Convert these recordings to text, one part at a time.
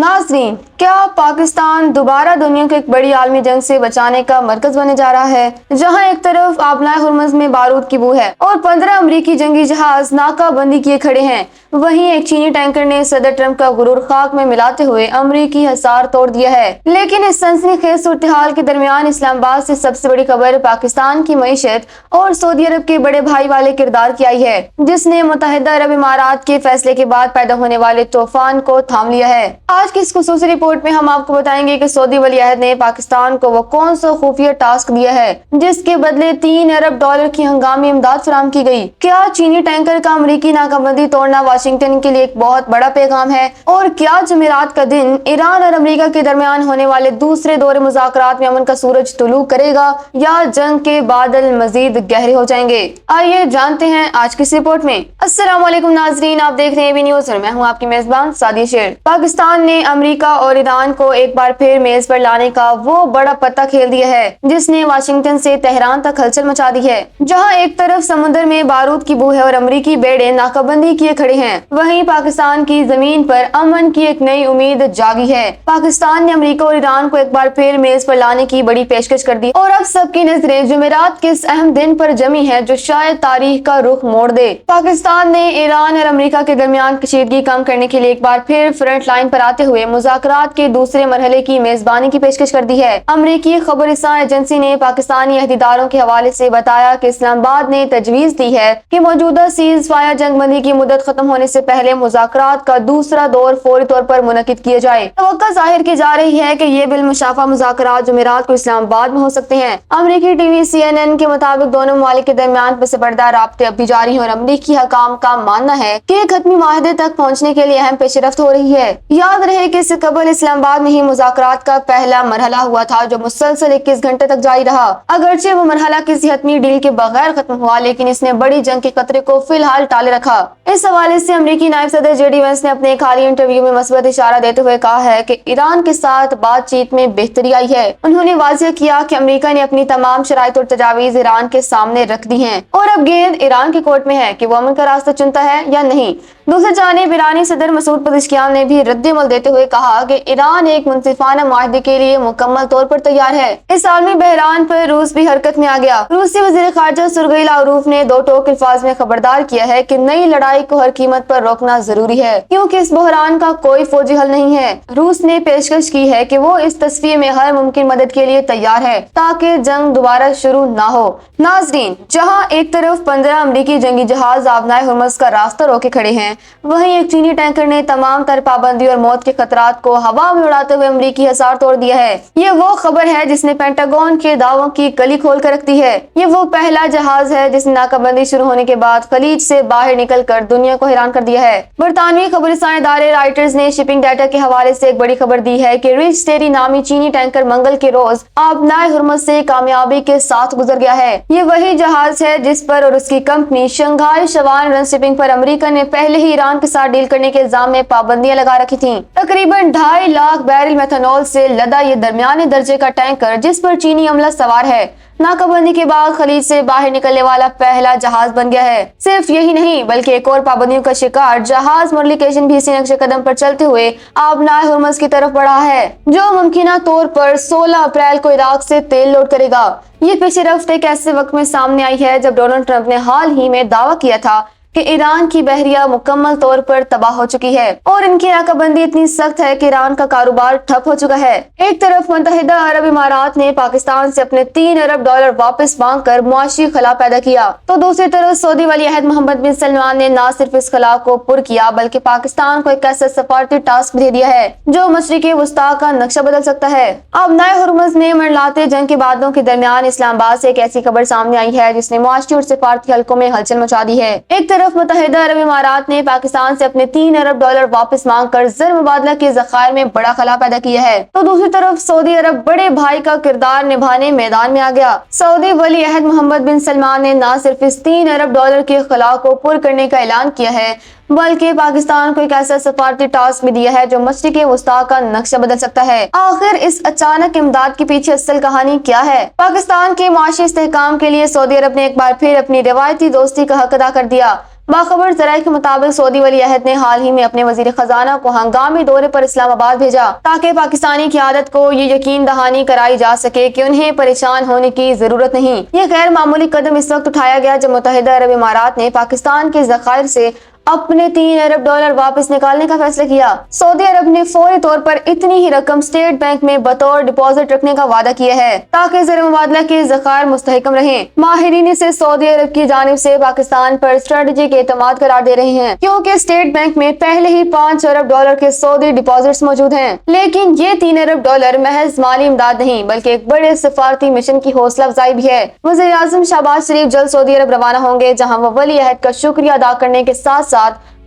नाज़रीन, क्या पाकिस्तान दोबारा दुनिया को एक बड़ी आलमी जंग से बचाने का मरकज बनने जा रहा है, जहां एक तरफ आबनाए हुर्मुज़ में बारूद की बू है और 15 अमरीकी जंगी जहाज नाकाबंदी किए खड़े हैं। वहीं एक चीनी टैंकर ने सदर ट्रंप का गुरूर खाक में मिलाते हुए अमरीकी हिसार तोड़ दिया है। लेकिन इस सनसनीखेज सूरत-ए-हाल के दरमियान इस्लामाबाद से सबसे बड़ी खबर पाकिस्तान की मईशत और सऊदी अरब के बड़े भाई वाले किरदार की आई है, जिसने मुत्तहिदा अरब इमारात के फैसले के बाद पैदा होने वाले तूफान को थाम लिया है। आज की इस खुसूसी रिपोर्ट में हम आपको बताएंगे कि सऊदी वलीअहद ने पाकिस्तान को वो कौन सा खुफिया टास्क दिया है जिसके बदले $3 अरब की हंगामी इमदाद फराहम की गई। क्या चीनी टैंकर का अमरीकी नाकाबंदी तोड़ना वाशिंगटन के लिए एक बहुत बड़ा पैगाम है, और क्या जुमेरात का दिन ईरान और अमेरिका के दरमियान होने वाले दूसरे दौरे मुज़ाकरात में अमन का सूरज तुलू करेगा या जंग के बादल मजीद गहरे हो जाएंगे? आइए जानते हैं आज की इस रिपोर्ट में। अस्सलाम वालेकुम नाज़रीन, आप देख रहे हैं AV न्यूज़ और मैं हूं आपकी मेजबान सादिया शेर। पाकिस्तान ने अमेरिका और ईरान को एक बार फिर मेज पर लाने का वो बड़ा पत्ता खेल दिया है जिसने वाशिंगटन से तेहरान तक हलचल मचा दी है। जहां एक तरफ समुद्र में बारूद की बू है और अमरीकी बेड़े नाकाबंदी किए खड़े हैं, वहीं पाकिस्तान की जमीन पर अमन की एक नई उम्मीद जागी है। पाकिस्तान ने अमेरिका और ईरान को एक बार फिर मेज पर लाने की बड़ी पेशकश कर दी और अब सबकी नजरें जुमेरात के इस अहम दिन पर जमी है जो शायद तारीख का रुख मोड़ दे। पाकिस्तान ने ईरान और अमेरिका के दरमियान कशीदगी कम करने के लिए एक बार फिर फ्रंट लाइन पर आते हुए मुज़ाकरात के दूसरे मरहले की मेजबानी की पेशकश कर दी है। अमरीकी खबरसां एजेंसी ने पाकिस्तानी अहदेदारों के हवाले से बताया कि इस्लामाबाद ने तजवीज दी है कि मौजूदा सीज फायर जंगबंदी की मुद्दत खत्म होने से पहले मुज़ाकरात का दूसरा दौर फौरी तौर पर मुनक्किद किया जाए। तवक्को जाहिर की जा रही है कि ये बिलमुशाफा मुज़ाकरात जुमेरात को इस्लामाबाद में हो सकते हैं। अमरीकी टीवी CNN के मुताबिक दोनों ममालिक के दरमियान पसपर्दा राब्ते अब भी जारी हैं और अमरीकी हकाम का मानना है कि एक हतमी माहदे तक पहुँचने के लिए अहम पेशरफ्त हो रही है। याद रहे कि इससे कबल इस्लामाबाद में ही मुज़ाकरात का पहला मरहला हुआ था जो मुसलसल 21 घंटे तक जारी रहा। अगरचे वो मरहला किसी हतमी डील के बगैर खत्म हुआ, लेकिन इसने बड़ी जंग के खतरे को फिलहाल टाले रखा। इस हवाले से अमरीकी नायब सदर JD Vance ने अपने एक हालिया इंटरव्यू में मस्बत इशारा देते हुए कहा है कि ईरान के साथ बातचीत में बेहतरी आई है। उन्होंने वाज़ेह किया कि अमेरिका ने अपनी तमाम शराइत और तजावीज़ ईरान के सामने रख दी हैं और अब गेंद ईरान के कोर्ट में है कि वो अमन का रास्ता चुनता है या नहीं। दूसरी जानिब ईरानी सदर मसूद पज़ेश्कियान ने भी रद्द-ए-अमल देते हुए कहा कि ईरान एक मुनसिफाना माहदे के लिए मुकम्मल तौर पर तैयार है। इस आलमी बहरान पर रूस भी हरकत में आ गया। रूसी वज़ीर ख़ारजा सुरगई लावरूफ ने दो टोक अल्फाज में खबरदार किया है कि नई लड़ाई को हर कीमत पर रोकना जरूरी है क्योंकि इस बहरान का कोई फौजी हल नहीं है। रूस ने पेशकश की है कि वो इस तस्वीर में हर मुमकिन मदद के लिए तैयार है ताकि जंग दोबारा शुरू ना हो। नाज़रीन, जहाँ एक तरफ 15 अमरीकी जंगी जहाज आबनाए हुर्मुज़ का रास्ता रोके खड़े हैं, वहीं एक चीनी टैंकर ने तमाम तर पाबंदी और मौत के खतरात को हवा में उड़ाते हुए अमरीकी हिसार तोड़ दिया है। ये वो खबर है जिसने पेंटागन के दावों की कली खोल कर रख दी है। ये वो पहला जहाज है जिसने नाकाबंदी शुरू होने के बाद खलीज से बाहर निकल कर दुनिया को हैरान कर दिया है। बरतानवी खबरसां इदारे रॉयटर्स ने शिपिंग डाटा के हवाले से एक बड़ी खबर दी है कि रिच टेरी नामी चीनी टैंकर मंगल के रोज आबनाए हुर्मुज़ से कामयाबी के साथ गुजर गया है। ये वही जहाज है जिस पर और उसकी कंपनी शंघाई शवान रन शिपिंग पर अमेरिका ने पहले ही ईरान के साथ डील करने के इल्जाम में पाबंदियां लगा रखी थी। तकरीबन 2.5 लाख बैरल मेथनॉल से लदा ये दरमियाने दर्जे का टैंकर जिस पर चीनी अमला सवार है, नाकाबंदी के बाद खलीज से बाहर निकलने वाला पहला जहाज बन गया है। सिर्फ यही नहीं बल्कि एक और पाबंदियों का शिकार जहाज मुरलिकेशन भी इसी नक्शे कदम पर चलते हुए आबनाए हुर्मुज़ की तरफ बढ़ा है, जो मुमकिना तौर पर 16 अप्रैल को इराक से तेल लोड करेगा। ये पेशरफ्त एक ऐसे वक्त में सामने आई है जब डोनाल्ड ट्रंप ने हाल ही में दावा किया था कि ईरान की बहरिया मुकम्मल तौर पर तबाह हो चुकी है और इनकी नाकाबंदी इतनी सख्त है कि ईरान का कारोबार ठप हो चुका है। एक तरफ मुत्तहिदा अरब इमारात ने पाकिस्तान से अपने $3 अरब वापस मांग कर मुआशी खला पैदा किया, तो दूसरी तरफ सऊदी वलीअहद मोहम्मद बिन सलमान ने न सिर्फ इस खला को पुर किया बल्कि पाकिस्तान को एक ऐसा सफारती टास्क दे दिया है जो मशरिक़े वुस्ता का नक्शा बदल सकता है। आबनाए हुर्मुज़ में मंडलाते जंग के बादलों के दरमियान इस्लामाबाद से एक ऐसी खबर सामने आई है जिसने मुआशी और सफारती हलकों में हलचल मचा दी है। एक तरफ मुत्तहिदा अरब इमारात ने पाकिस्तान से अपने $3 अरब वापस मांग कर ज़र मुबादला के ज़खायर में बड़ा खला पैदा किया है, तो दूसरी तरफ सऊदी अरब बड़े भाई का किरदार निभाने मैदान में आ गया। सऊदी वलीअहद मोहम्मद बिन सलमान ने न सिर्फ इस $3 अरब के खला को पुर करने का ऐलान किया है बल्कि पाकिस्तान को एक ऐसा सफारती टास्क भी दिया है जो मशरिक़े वुस्ता का नक्शा बदल सकता है। आखिर इस अचानक इमदाद के पीछे असल कहानी क्या है? पाकिस्तान के माशी इस्तेहकाम के लिए सऊदी अरब ने एक बार फिर अपनी रिवायती दोस्ती का हक अदा कर दिया। बाखबर ज़राए के मुताबिक सऊदी वली अहद ने हाल ही में अपने वजीर खजाना को हंगामी दौरे पर इस्लामाबाद भेजा ताकि पाकिस्तानी क़यादत को ये यकीन दहानी कराई जा सके कि उन्हें परेशान होने की जरूरत नहीं। ये गैर मामूली कदम इस वक्त उठाया गया जब मुत्तहिदा अरब इमारात ने पाकिस्तान के ज़खायर से अपने 3 अरब डॉलर वापस निकालने का फैसला किया। सऊदी अरब ने फौरी तौर पर इतनी ही रकम स्टेट बैंक में बतौर डिपॉजिट रखने का वादा किया है ताकि ज़र मुबादला के ज़खायर मुस्तहकम रहें। माहिरीन इसे सऊदी अरब की जानिब से पाकिस्तान पर स्ट्रेटेजिक एतमाद करार दे रहे हैं क्योंकि स्टेट बैंक में पहले ही 5 अरब डॉलर के सऊदी डिपॉजिट्स मौजूद हैं। लेकिन ये 3 अरब डॉलर महज माली इमदाद नहीं बल्कि एक बड़े सिफारती मिशन की हौसला अफजाई भी है। वज़ीर आज़म शहबाज शरीफ जल्द सऊदी अरब रवाना होंगे जहाँ वो वली अहद का शुक्रिया अदा करने के साथ साथ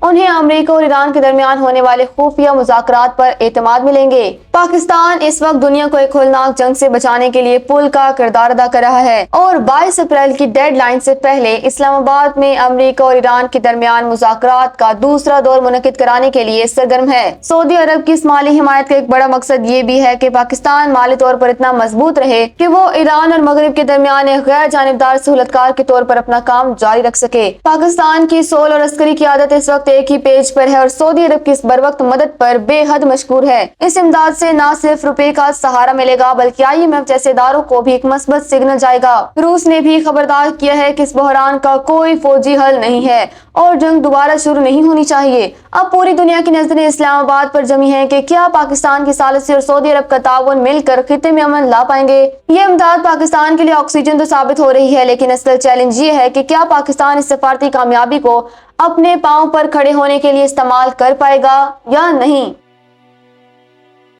उन्हें अमेरिका और ईरान के दरमियान होने वाले खुफिया मुज़ाकरात पर एतमाद मिलेंगे। पाकिस्तान इस वक्त दुनिया को एक होलनाक जंग से बचाने के लिए पुल का किरदार अदा कर रहा है और 22 अप्रैल की डेडलाइन से पहले इस्लामाबाद में अमेरिका और ईरान के दरमियान मुज़ाकरात का दूसरा दौर मुनक़िद कराने के लिए सरगर्म है। सऊदी अरब की इस माली हिमायत का एक बड़ा मकसद ये भी है कि पाकिस्तान माली तौर पर इतना मजबूत रहे कि वो ईरान और मगरिब के दरमियान एक गैर जानिबदार सहूलतकार के तौर पर अपना काम जारी रख सके। पाकिस्तान की सोल और अस्करी क़यादत इस वक्त एक ही पेज पर है और सऊदी अरब की इस बरवक्त मदद पर बेहद मशकूर है। इस इमदाद से न सिर्फ रुपए का सहारा मिलेगा बल्कि IMF जैसे इदारों को भी एक मस्बत सिग्नल जाएगा। रूस ने भी खबरदार किया है कि इस बहरान का कोई फौजी हल नहीं है और जंग दोबारा शुरू नहीं होनी चाहिए। अब पूरी दुनिया की नजरें इस्लामाबाद पर जमी हैं कि क्या पाकिस्तान की सालिसी और सऊदी अरब का ताउन मिलकर खित्ते में अमन ला पाएंगे। ये इमदाद पाकिस्तान के लिए ऑक्सीजन तो साबित हो रही है लेकिन असल चैलेंज ये है कि क्या पाकिस्तान इस सफारती कामयाबी को अपने पांव पर खड़े होने के लिए इस्तेमाल कर पाएगा या नहीं।